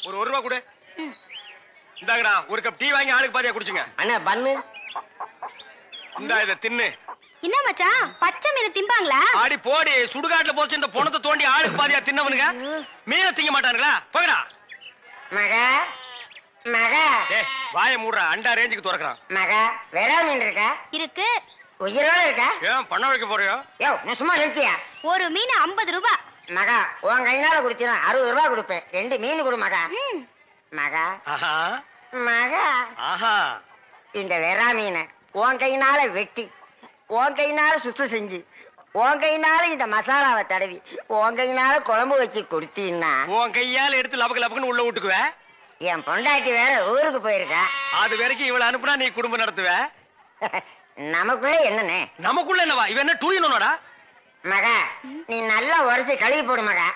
ஒரு ரூபா கொடு. இந்தாங்கடா ஒரு கப் டீ வாங்கி ஆளுக்கு பாதியா குடிச்சுங்க. அண்ணா பண்ணு. இந்தா இத தின்னு. என்ன மச்சான் பச்சை மீன் திம்பாங்களா? ஆடி போடி சுடுகாட்டுல போச்சு இந்த பொணத்தை தோண்டி ஆளுக்கு பாதியா தின்னவனுங்க. மீனை திங்க மாட்டானுங்களா? போங்கடா. மகா மகா டேய் வாயை மூடுறா, அண்டா ரேஞ்சுக்கு துறக்குறான். மகா வெறா மீன் இருக்கா? இருக்கு. உயிரோட இருக்கா? ஏன் பண்ண வைக்க போறியோ? யோ நான் சும்மா நிறுத்தியா? ஒரு மீன் 50 ரூபாய். மகா உன் கையினால குடிச்சினா 60 ரூபாய் கொடுப்பேன். 2 மீன் கொடு மகா. மகா ஆஹா மகா ஆஹா. இந்த வெறா மீனை உன் கையினால வெட்டி உன் கையினால சுத்தம் செஞ்சு உன் கையினால இந்த மசாலாவை தடவி உன் கையினால குழம்பு வச்சு கொடுத்தீன்னா உன் கையால எடுத்து லபக்கு லபக்குன்னு உள்ள விட்டுக்குவ. என் பொண்டாட்டி வேற ஊருக்கு போயிருக்கா. அது வரைக்கும் இவளை அனுப்புனா நீ குடும்பம் நடத்துவ. நமக்குள்ள என்னன்னு நமக்குள்ள என்னவா? இவன் என்ன டூயினோடா? மகா நீ நல்லா உரைச்சு கழுவி போடு மகா.